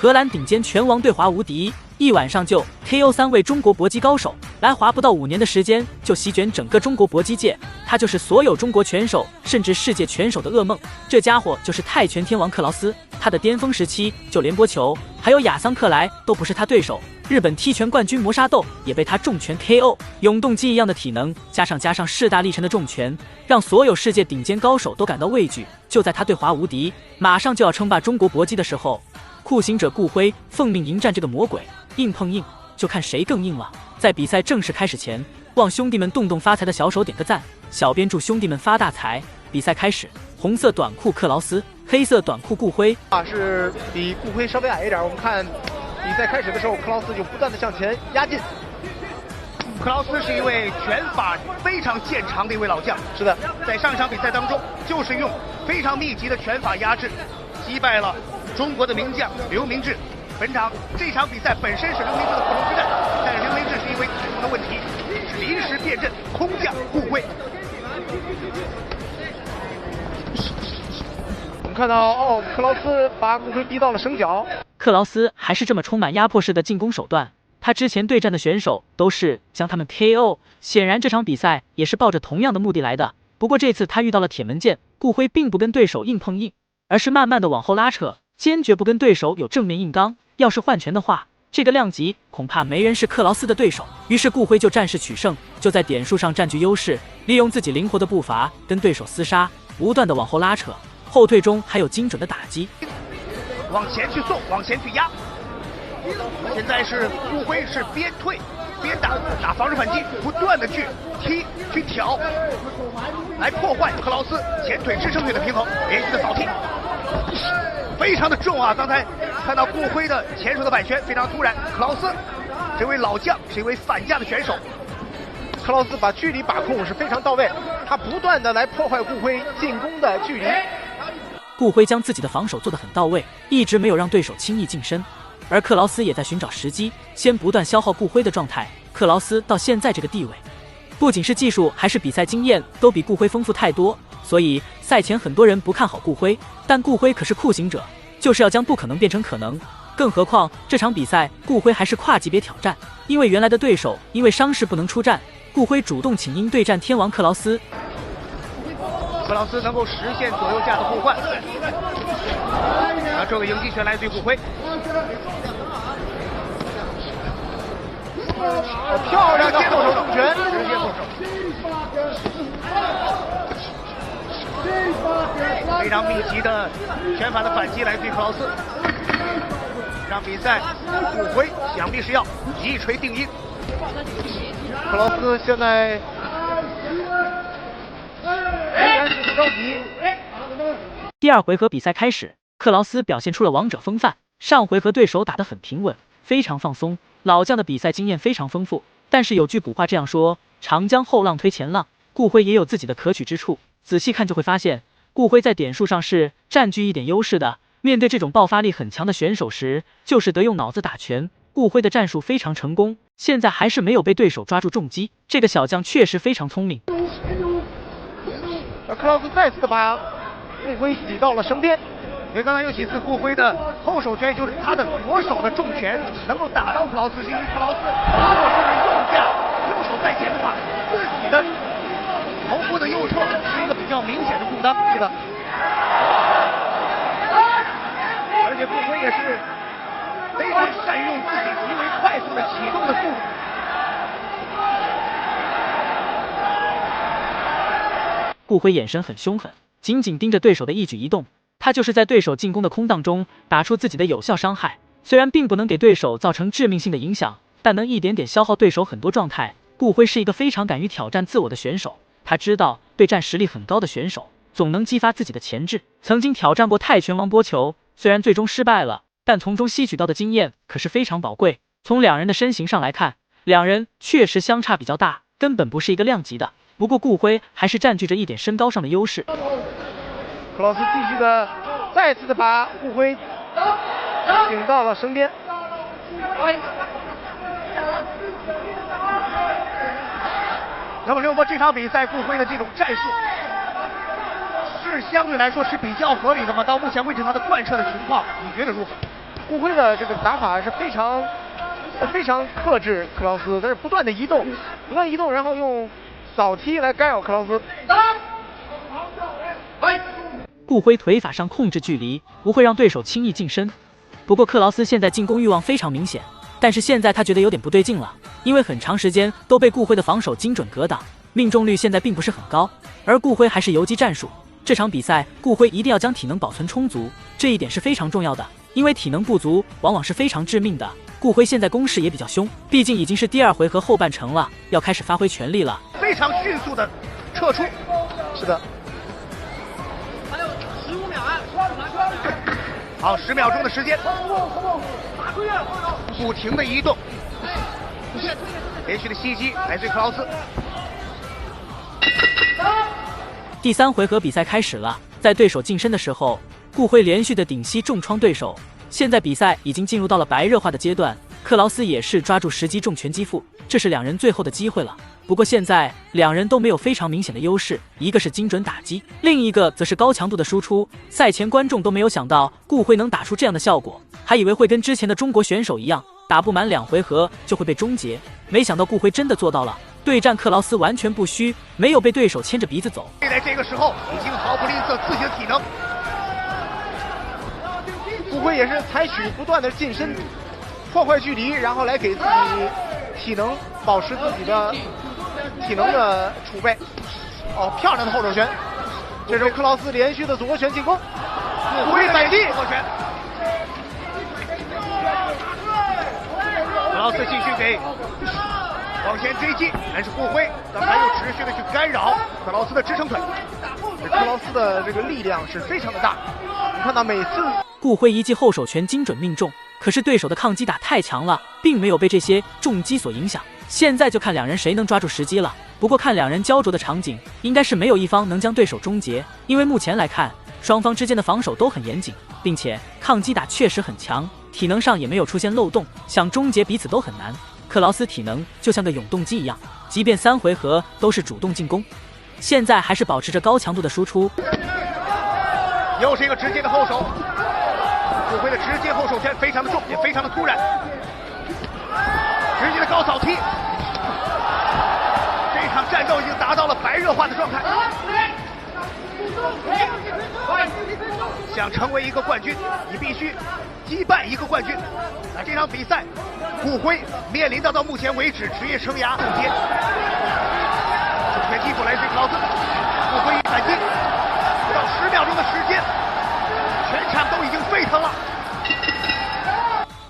荷兰顶尖拳王对华无敌，一晚上就 KO 3位中国搏击高手，来华不到5年的时间就席卷整个中国搏击界，他就是所有中国拳手甚至世界拳手的噩梦。这家伙就是泰拳天王克劳斯，他的巅峰时期就连波球还有亚桑克莱都不是他对手。日本踢拳冠军磨砂豆也被他重拳 KO， 永动机一样的体能，加上势大力沉的重拳，让所有世界顶尖高手都感到畏惧。就在他对华无敌，马上就要称霸中国搏击的时候，酷刑者顾辉奉命迎战这个魔鬼，硬碰硬，就看谁更硬了。在比赛正式开始前，望兄弟们动动发财的小手点个赞，小编祝兄弟们发大财。比赛开始，红色短裤克劳斯，黑色短裤顾辉是比顾辉稍微矮一点。我们看比赛开始的时候，克劳斯就不断的向前压进。克劳斯是一位拳法非常见长的一位老将。是的，在上一场比赛当中，就是用非常密集的拳法压制，击败了中国的名将刘明志。这场比赛本身是刘明志的复仇之战，但是刘明志是因为体能的问题，是临时变阵空降顾辉。我们看到克劳斯把顾辉逼到了绳脚。克劳斯还是这么充满压迫式的进攻手段，他之前对战的选手都是将他们 KO， 显然这场比赛也是抱着同样的目的来的。不过这次他遇到了铁门剑，顾辉并不跟对手硬碰硬，而是慢慢的往后拉扯，坚决不跟对手有正面硬刚。要是换拳的话，这个量级恐怕没人是克劳斯的对手。于是顾辉就战势取胜，就在点数上占据优势，利用自己灵活的步伐跟对手厮杀，不断的往后拉扯，后退中还有精准的打击，往前去送，往前去压。现在是顾辉是边退边打防守反击，不断的去踢去挑，来破坏克劳斯前腿支撑腿的平衡，连续的扫踢，非常的重啊！刚才看到顾辉的前手的摆拳非常突然，克劳斯这位老将是一位反架的选手。克劳斯把距离把控是非常到位，他不断的来破坏顾辉进攻的距离。顾辉将自己的防守做得很到位，一直没有让对手轻易近身，而克劳斯也在寻找时机，先不断消耗顾辉的状态。克劳斯到现在这个地位，不仅是技术还是比赛经验都比顾辉丰富太多，所以赛前很多人不看好顾辉，但顾辉可是酷刑者，就是要将不可能变成可能。更何况这场比赛顾辉还是跨级别挑战，因为原来的对手因为伤势不能出战，顾辉主动请缨对战天王克劳斯。克劳斯能够实现左右架的互换，这个迎击拳来自于顾辉，漂亮的后手重拳，直接后手，非常密集的拳法的反击来自于克劳斯。这场比赛顾辉想必是要一锤定音。克劳斯现在着急。第二回合比赛开始，克劳斯表现出了王者风范，上回和对手打得很平稳，非常放松。老将的比赛经验非常丰富，但是有句古话这样说，长江后浪推前浪，顾辉也有自己的可取之处。仔细看就会发现，顾辉在点数上是占据一点优势的，面对这种爆发力很强的选手时，就是得用脑子打拳。顾辉的战术非常成功，现在还是没有被对手抓住重击，这个小将确实非常聪明。克劳斯再次把顾辉挤到了绳边，因为刚才有几次顾辉的后手拳，就是他的左手的重拳能够打到克劳斯，是因为克劳斯如果说是右架右手在前的话，自己的头部的右侧是一个比较明显的空当。是的，而且顾辉也是非常善用自己极为快速的启动的速度。顾辉眼神很凶狠，紧紧盯着对手的一举一动，他就是在对手进攻的空档中打出自己的有效伤害，虽然并不能给对手造成致命性的影响，但能一点点消耗对手很多状态。顾辉是一个非常敢于挑战自我的选手，他知道对战实力很高的选手总能激发自己的潜质。曾经挑战过泰拳王波球，虽然最终失败了，但从中吸取到的经验可是非常宝贵。从两人的身形上来看，两人确实相差比较大，根本不是一个量级的。不过顾辉还是占据着一点身高上的优势。克劳斯继续的再次的把顾辉顶到了绳边。那么刘波这场比赛顾辉的这种战术是相对来说是比较合理的吗？到目前为止他的贯彻的情况你觉得如何？顾辉的这个打法是非常克制克劳斯，但是不断的移动，然后用扫踢来干扰克劳斯。顾辉腿法上控制距离，不会让对手轻易近身。不过克劳斯现在进攻欲望非常明显，但是现在他觉得有点不对劲了，因为很长时间都被顾辉的防守精准格挡，命中率现在并不是很高，而顾辉还是游击战术。这场比赛顾辉一定要将体能保存充足，这一点是非常重要的，因为体能不足往往是非常致命的。顾辉现在攻势也比较凶，毕竟已经是第2回合后半程了，要开始发挥全力了。非常迅速的撤出，是的。还有15秒啊！好，10秒钟的时间，不停的移动，连续的袭击来自克劳斯。第3回合比赛开始了，在对手近身的时候，顾辉连续的顶膝重创对手。现在比赛已经进入到了白热化的阶段，克劳斯也是抓住时机重拳击负，这是两人最后的机会了。不过现在两人都没有非常明显的优势，一个是精准打击，另一个则是高强度的输出。赛前观众都没有想到顾辉能打出这样的效果，还以为会跟之前的中国选手一样，打不满2回合就会被终结，没想到顾辉真的做到了。对战克劳斯完全不虚，没有被对手牵着鼻子走。在这个时候已经毫不吝啬自己的体能。顾辉也是采取不断的近身破坏距离，然后来给自己体能保持自己的体能的储备。哦，漂亮的后手拳！这时候克劳斯连续的左拳进攻，顾辉摆地左拳，克劳斯继续给往前追击，但是顾辉刚才又持续的去干扰克劳斯的支撑腿。克劳斯的这个力量是非常的大，你看到每次顾辉一记后手拳精准命中，可是对手的抗击打太强了，并没有被这些重击所影响。现在就看两人谁能抓住时机了。不过看两人焦灼的场景，应该是没有一方能将对手终结，因为目前来看，双方之间的防守都很严谨，并且抗击打确实很强，体能上也没有出现漏洞，想终结彼此都很难。克劳斯体能就像个永动机一样，即便3回合都是主动进攻，现在还是保持着高强度的输出。又是一个直接的后手，顾辉的直接后手拳非常的重，也非常的突然，直接的高扫踢。这场战斗已经达到了白热化的状态。想成为一个冠军，你必须击败一个冠军。那这场比赛，顾辉面临到目前为止职业生涯终结。重拳击负来自克劳斯，顾辉反击，不到10秒钟的时间，全场都已经沸腾了。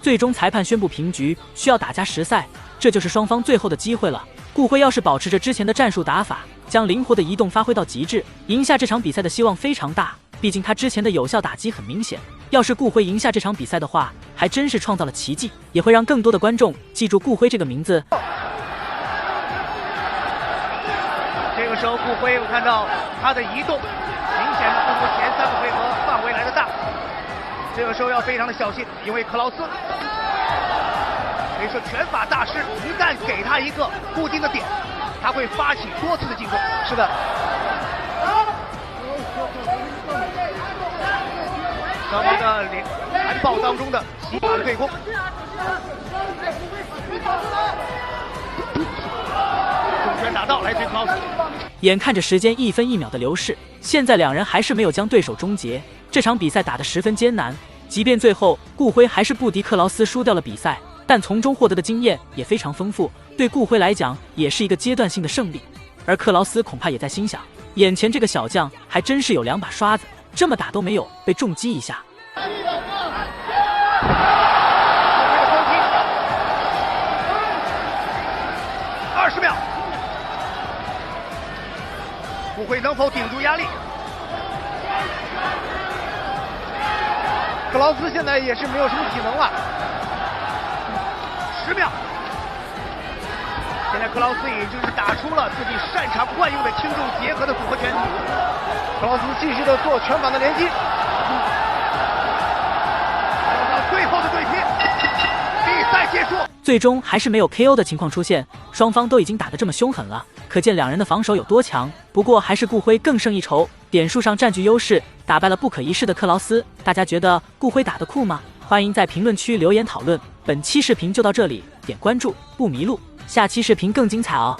最终裁判宣布平局，需要打加时赛，这就是双方最后的机会了。顾辉要是保持着之前的战术打法，将灵活的移动发挥到极致，赢下这场比赛的希望非常大。毕竟他之前的有效打击很明显，要是顾辉赢下这场比赛的话，还真是创造了奇迹，也会让更多的观众记住顾辉这个名字。这个时候顾辉我看到他的移动明显的不如前3个回合范围来的大，这个时候要非常的小心，因为克劳斯可以说拳法大师，一旦给他一个固定的点，他会发起多次的进攻。是的，双方的缠抱当中的洗法的对攻，重拳打到来自于克劳斯。眼看着时间1分1秒的流逝，现在两人还是没有将对手终结，这场比赛打得十分艰难。即便最后顾辉还是不敌克劳斯输掉了比赛，但从中获得的经验也非常丰富，对顾辉来讲也是一个阶段性的胜利。而克劳斯恐怕也在心想，眼前这个小将还真是有2把刷子，这么打都没有被重击一下。20秒，顾辉能否顶住压力？克劳斯现在也是没有什么体能了。10秒，现在克劳斯已经是打出了自己擅长惯用的轻重结合的组合拳。克劳斯继续的做拳法的连击，最后的对拼，比赛结束。最终还是没有 KO 的情况出现，双方都已经打得这么凶狠了，可见两人的防守有多强。不过还是顾辉更胜一筹，点数上占据优势，打败了不可一世的克劳斯。大家觉得顾辉打得酷吗？欢迎在评论区留言讨论。本期视频就到这里，点关注不迷路，下期视频更精彩哦。